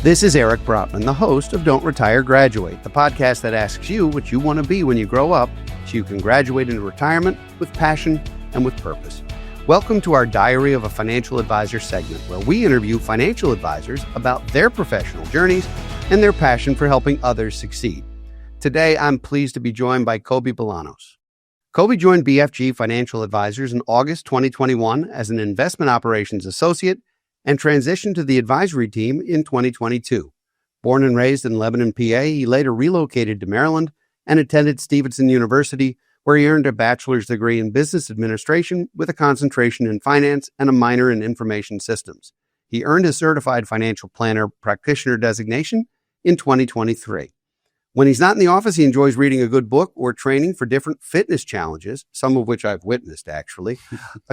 This is Eric Brotman, the host of Don't Retire, Graduate, the podcast that asks you what you want to be when you grow up so you can graduate into retirement with passion and with purpose. Welcome to our Diary of a Financial Advisor segment, where we interview financial advisors about their professional journeys and their passion for helping others succeed. Today, I'm pleased to be joined by Kobe Bolanos. Kobe joined BFG Financial Advisors in August 2021 as an investment operations associate and transitioned to the advisory team in 2022. Born and raised in Lebanon, PA, he later relocated to Maryland and attended Stevenson University, where he earned a bachelor's degree in business administration with a concentration in finance and a minor in information systems. He earned his certified financial planner practitioner designation in 2023. When he's not in the office, he enjoys reading a good book or training for different fitness challenges, some of which I've witnessed, actually.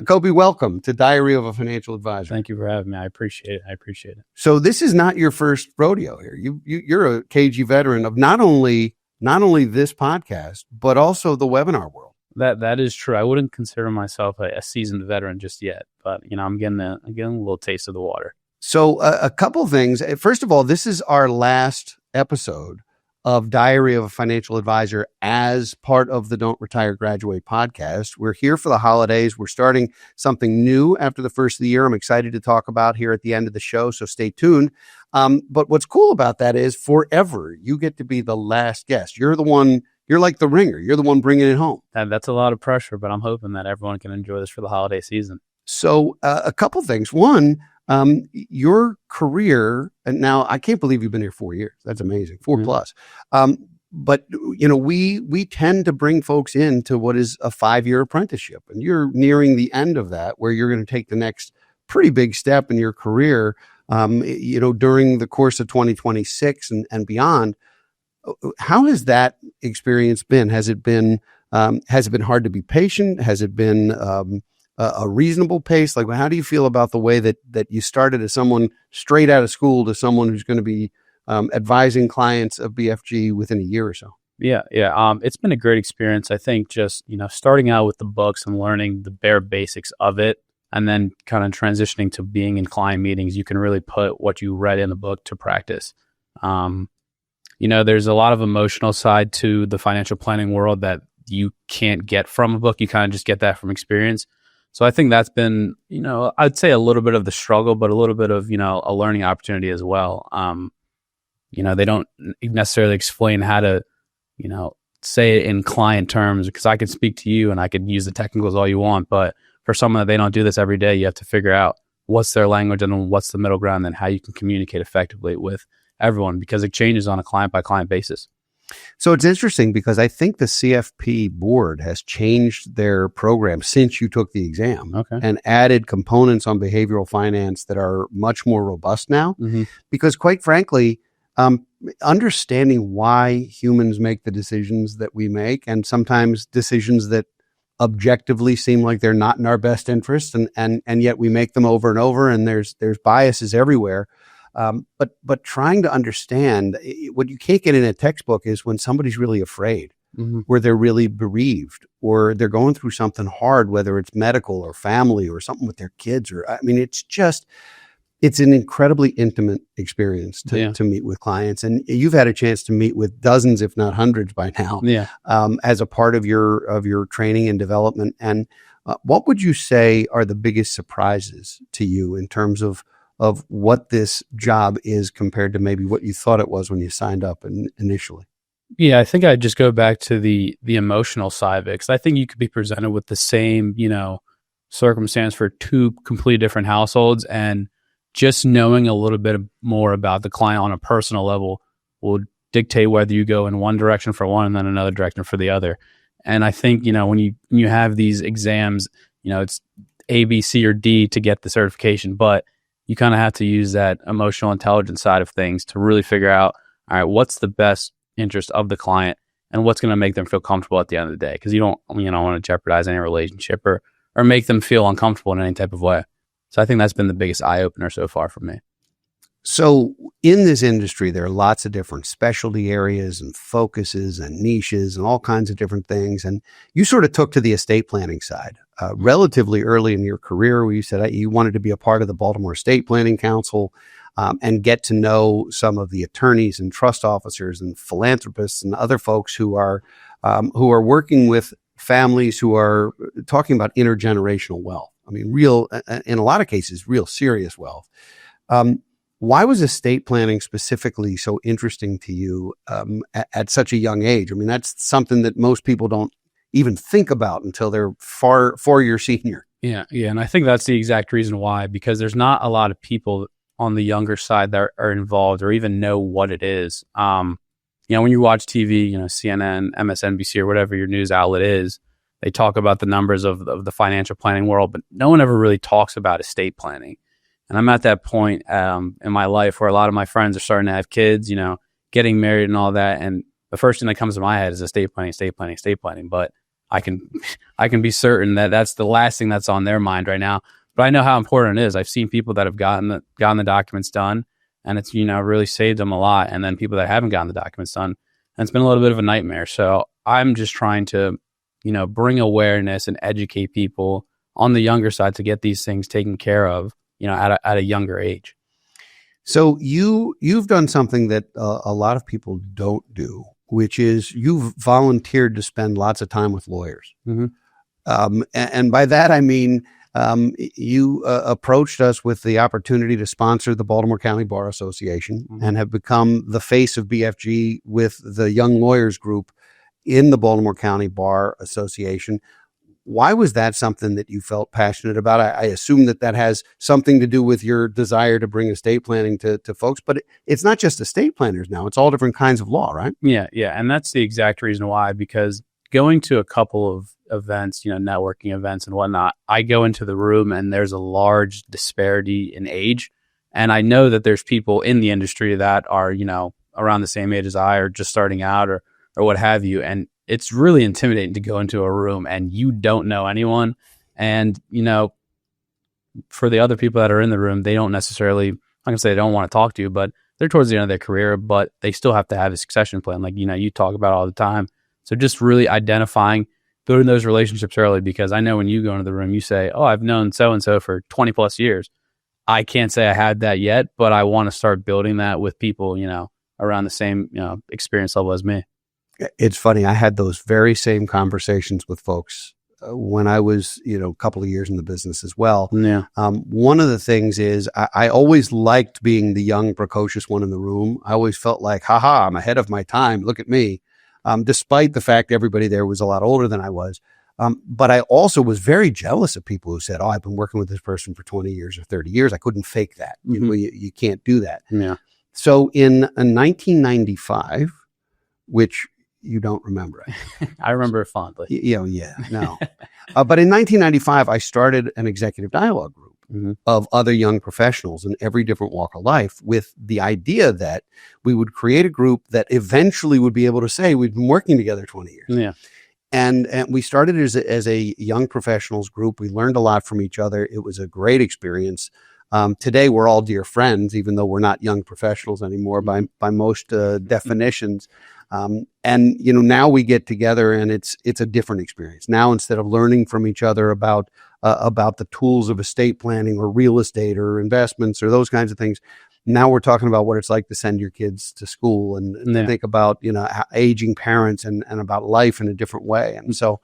Kobe, welcome to Diary of a Financial Advisor. Thank you for having me. I appreciate it. So this is not your first rodeo here. You're a KG veteran of not only this podcast, but also the webinar world. That is true. I wouldn't consider myself a seasoned veteran just yet, but I'm getting a little taste of the water. So a couple things. First of all, this is our last episode of Diary of a Financial Advisor as part of the Don't Retire, Graduate podcast. We're here for the holidays. We're starting something new after the first of the year. I'm excited to talk about here at the end of the show, so stay tuned. But what's cool about that is forever, you get to be the last guest. You're like the ringer. You're the one bringing it home. That's a lot of pressure, but I'm hoping that everyone can enjoy this for the holiday season. So a couple things. One, your career, and now I can't believe you've been here 4 years. That's amazing. 4 plus. But we tend to bring folks into what is a 5-year apprenticeship, and you're nearing the end of that, where you're going to take the next pretty big step in your career, during the course of 2026 and beyond. How has that experience been? Has it been hard to be patient? Has it been a reasonable pace? Like, how do you feel about the way that you started as someone straight out of school to someone who's going to be advising clients of BFG within a year or so? Yeah. It's been a great experience. I think just, starting out with the books and learning the bare basics of it, and then kind of transitioning to being in client meetings, you can really put what you read in the book to practice. There's a lot of emotional side to the financial planning world that you can't get from a book. You kind of just get that from experience. So I think that's been, I'd say a little bit of the struggle, but a little bit of, a learning opportunity as well. They don't necessarily explain how to, say it in client terms, because I can speak to you and I can use the technicals all you want. But for someone that they don't do this every day, you have to figure out what's their language and what's the middle ground and how you can communicate effectively with everyone, because it changes on a client by client basis. So it's interesting because I think the CFP board has changed their program since you took the exam and added components on behavioral finance that are much more robust now. Because quite frankly, understanding why humans make the decisions that we make, and sometimes decisions that objectively seem like they're not in our best interest, and yet we make them over and over, and there's biases everywhere. But trying to understand what you can't get in a textbook is when somebody's really afraid, where they're really bereaved, or they're going through something hard, whether it's medical or family or something with their kids, it's an incredibly intimate experience to meet with clients. And you've had a chance to meet with dozens, if not hundreds by now, as a part of your training and development. And what would you say are the biggest surprises to you in terms of what this job is compared to maybe what you thought it was when you signed up initially? Yeah, I think I'd just go back to the emotional side of it, because I think you could be presented with the same, circumstance for two completely different households, and just knowing a little bit more about the client on a personal level will dictate whether you go in one direction for one and then another direction for the other. And I think, when you have these exams, it's A, B, C, or D to get the certification, but you kind of have to use that emotional intelligence side of things to really figure out, all right, what's the best interest of the client and what's going to make them feel comfortable at the end of the day. Because you don't want to jeopardize any relationship or make them feel uncomfortable in any type of way. So I think that's been the biggest eye-opener so far for me. So in this industry, there are lots of different specialty areas and focuses and niches and all kinds of different things. And you sort of took to the estate planning side relatively early in your career, where you said you wanted to be a part of the Baltimore Estate Planning Council. and get to know some of the attorneys and trust officers and philanthropists and other folks who are working with families who are talking about intergenerational wealth. I mean, real, in a lot of cases, real serious wealth. Why was estate planning specifically so interesting to you at such a young age? I mean, that's something that most people don't even think about until they're 4-year senior. Yeah. And I think that's the exact reason why, because there's not a lot of people on the younger side that are involved or even know what it is. When you watch TV, CNN, MSNBC, or whatever your news outlet is, they talk about the numbers of the financial planning world, but no one ever really talks about estate planning. And I'm at that point in my life where a lot of my friends are starting to have kids, getting married and all that. And the first thing that comes to my head is estate planning. But I can be certain that that's the last thing that's on their mind right now. But I know how important it is. I've seen people that have gotten the documents done, and it's really saved them a lot. And then people that haven't gotten the documents done, and it's been a little bit of a nightmare. So I'm just trying to bring awareness and educate people on the younger side to get these things taken care of, at a younger age. So you've done something that a lot of people don't do, which is you've volunteered to spend lots of time with lawyers. Mm-hmm. And by that, I mean, you approached us with the opportunity to sponsor the Baltimore County Bar Association, mm-hmm. and have become the face of BFG with the Young Lawyers Group in the Baltimore County Bar Association. Why was that something that you felt passionate about? I assume that has something to do with your desire to bring estate planning to folks, but it's not just estate planners now. It's all different kinds of law, right? Yeah. And that's the exact reason why, because going to a couple of events, networking events and whatnot, I go into the room and there's a large disparity in age. And I know that there's people in the industry that are, around the same age as I, or just starting out or what have you. And it's really intimidating to go into a room and you don't know anyone. And, for the other people that are in the room, they don't necessarily, I'm going to say they don't want to talk to you, but they're towards the end of their career, but they still have to have a succession plan. Like, you talk about all the time. So just really identifying, building those relationships early, because I know when you go into the room, you say, oh, I've known so-and-so for 20 plus years. I can't say I had that yet, but I want to start building that with people, around the same, experience level as me. It's funny. I had those very same conversations with folks when I was, a couple of years in the business as well. Yeah. One of the things is I always liked being the young, precocious one in the room. I always felt like, I'm ahead of my time. Look at me. Despite the fact everybody there was a lot older than I was. But I also was very jealous of people who said, oh, I've been working with this person for 20 years or 30 years. I couldn't fake that. Mm-hmm. You can't do that. Yeah. So in 1995, which you don't remember. I remember it fondly. No. But in 1995, I started an executive dialogue group, mm-hmm. of other young professionals in every different walk of life, with the idea that we would create a group that eventually would be able to say we've been working together 20 years. Yeah. And we started as a young professionals group. We learned a lot from each other. It was a great experience. Today, we're all dear friends, even though we're not young professionals anymore by most definitions. And now we get together and it's a different experience. Now, instead of learning from each other about the tools of estate planning or real estate or investments or those kinds of things, now we're talking about what it's like to send your kids to school and think about, aging parents and about life in a different way. And so,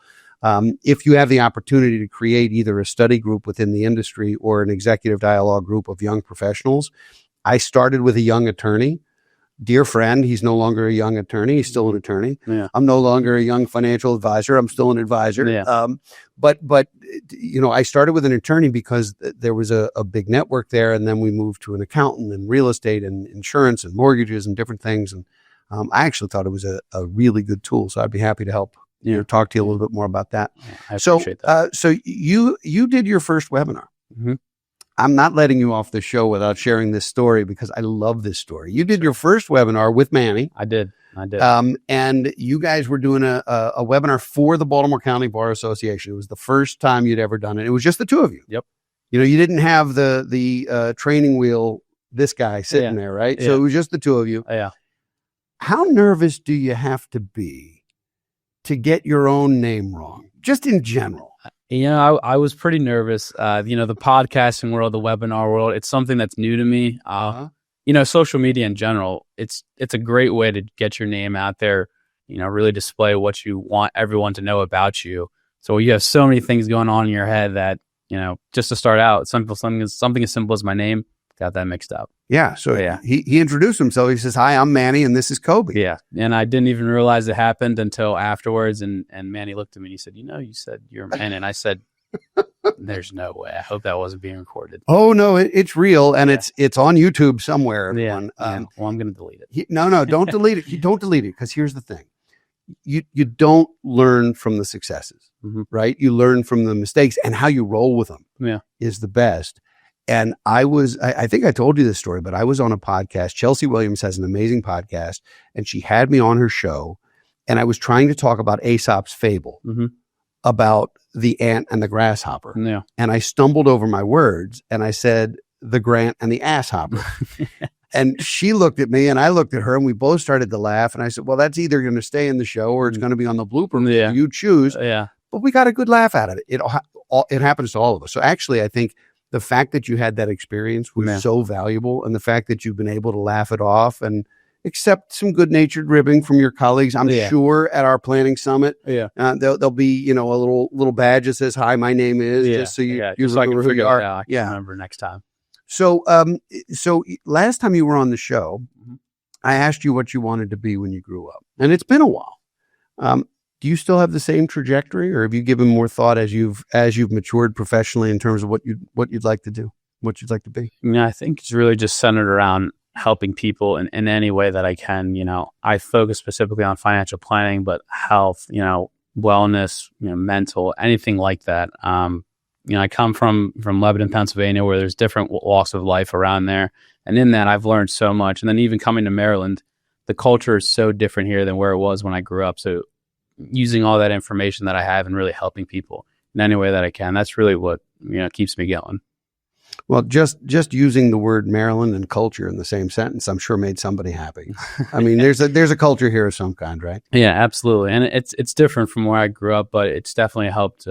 if you have the opportunity to create either a study group within the industry or an executive dialogue group of young professionals, I started with a young attorney. Dear friend, he's no longer a young attorney. He's still an attorney. Yeah. I'm no longer a young financial advisor. I'm still an advisor. Yeah. But I started with an attorney because there was a big network there. And then we moved to an accountant and real estate and insurance and mortgages and different things. And I actually thought it was a really good tool. So I'd be happy to help talk to you a little bit more about that. Yeah, I appreciate that. So you did your first webinar. Mm-hmm. I'm not letting you off the show without sharing this story because I love this story. You did your first webinar with Manny. I did. And you guys were doing a webinar for the Baltimore County Bar Association. It was the first time you'd ever done it. It was just the two of you. Yep. You didn't have the training wheel, this guy sitting there, right? Yeah. So it was just the two of you. Yeah. How nervous do you have to be to get your own name wrong, just in general? I was pretty nervous. The podcasting world, the webinar world, it's something that's new to me. social media in general, it's a great way to get your name out there, really display what you want everyone to know about you. So you have so many things going on in your head that, just to start out, something as simple as my name, got that mixed up. Yeah. So he introduced himself. He says, "Hi, I'm Manny, and this is Kobe." Yeah. And I didn't even realize it happened until afterwards. And Manny looked at me and he said, you said you're Manny. And I said, there's no way. I hope that wasn't being recorded. Oh no, it's real, and it's on YouTube somewhere. Everyone. Yeah. Well, I'm going to delete it. No, don't delete it. You don't delete it, because here's the thing: you don't learn from the successes, right? You learn from the mistakes, and how you roll with them is the best. And I think I told you this story, but I was on a podcast. Chelsea Williams has an amazing podcast, and she had me on her show, and I was trying to talk about Aesop's fable about the ant and the grasshopper. Yeah. And I stumbled over my words, and I said the grant and the asshopper. And she looked at me and I looked at her, and we both started to laugh. And I said, well, that's either going to stay in the show or it's going to be on the blooper. Yeah. You choose. Yeah. But we got a good laugh out of it. It happens to all of us. So actually, I think the fact that you had that experience was so valuable, and the fact that you've been able to laugh it off and accept some good-natured ribbing from your colleagues. I'm sure at our planning summit, there'll be, a little badge that says, "Hi, my name is," just so you remember who you are. I can remember next time. So, so last time you were on the show, I asked you what you wanted to be when you grew up, and it's been a while. Do you still have the same trajectory, or have you given more thought as you've matured professionally in terms of what you'd like to do, what you'd like to be? Yeah, I think it's really just centered around helping people in any way that I can. I focus specifically on financial planning, but health, wellness, mental, anything like that. I come from Lebanon, Pennsylvania, where there's different walks of life around there. And in that, I've learned so much. And then even coming to Maryland, the culture is so different here than where it was when I grew up. So using all that information that I have and really helping people in any way that I can, that's really what, keeps me going. Well, just using the word Maryland and culture in the same sentence, I'm sure made somebody happy. I mean, there's a culture here of some kind, right? Yeah, absolutely. And it's different from where I grew up, but it's definitely helped,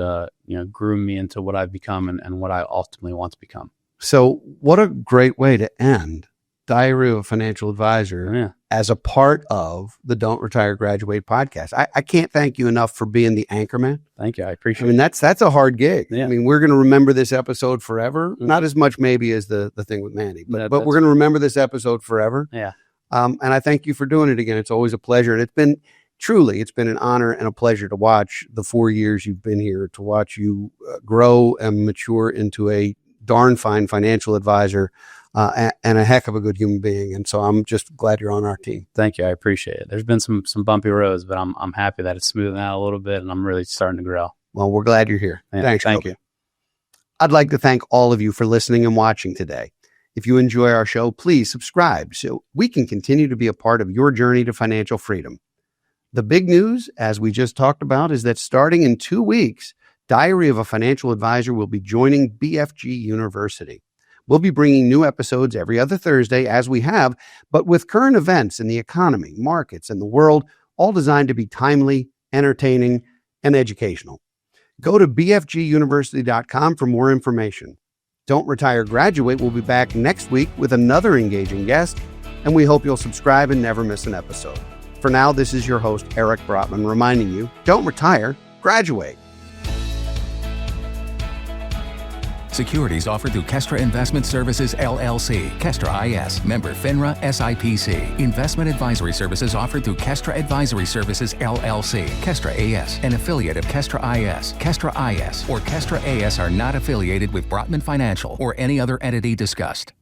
groom me into what I've become and what I ultimately want to become. So what a great way to end Diary of a Financial Advisor as a part of the Don't Retire, Graduate podcast. I can't thank you enough for being the anchorman. Thank you. I appreciate it. I mean, that's a hard gig. Yeah. I mean, we're going to remember this episode forever. Not as much maybe as the thing with Mandy, but we're going to remember this episode forever. Yeah. And I thank you for doing it again. It's always a pleasure. And it's been an honor and a pleasure to watch the 4 years you've been here, to watch you grow and mature into a darn fine financial advisor. And a heck of a good human being. And so I'm just glad you're on our team. Thank you. I appreciate it. There's been some bumpy roads, but I'm happy that it's smoothing out a little bit, and I'm really starting to grow. Well, we're glad you're here. Yeah, Thanks. Thank you. I'd like to thank all of you for listening and watching today. If you enjoy our show, please subscribe so we can continue to be a part of your journey to financial freedom. The big news, as we just talked about, is that starting in 2 weeks, Diary of a Financial Advisor will be joining BFG University. We'll be bringing new episodes every other Thursday, as we have, but with current events in the economy, markets, and the world, all designed to be timely, entertaining, and educational. Go to bfguniversity.com for more information. Don't Retire, Graduate will be back next week with another engaging guest, and we hope you'll subscribe and never miss an episode. For now, this is your host, Eric Brotman, reminding you, don't retire, graduate. Securities offered through Kestra Investment Services, LLC, Kestra IS, member FINRA SIPC. Investment advisory services offered through Kestra Advisory Services, LLC, Kestra AS, an affiliate of Kestra IS. Kestra IS or Kestra AS are not affiliated with Brotman Financial or any other entity discussed.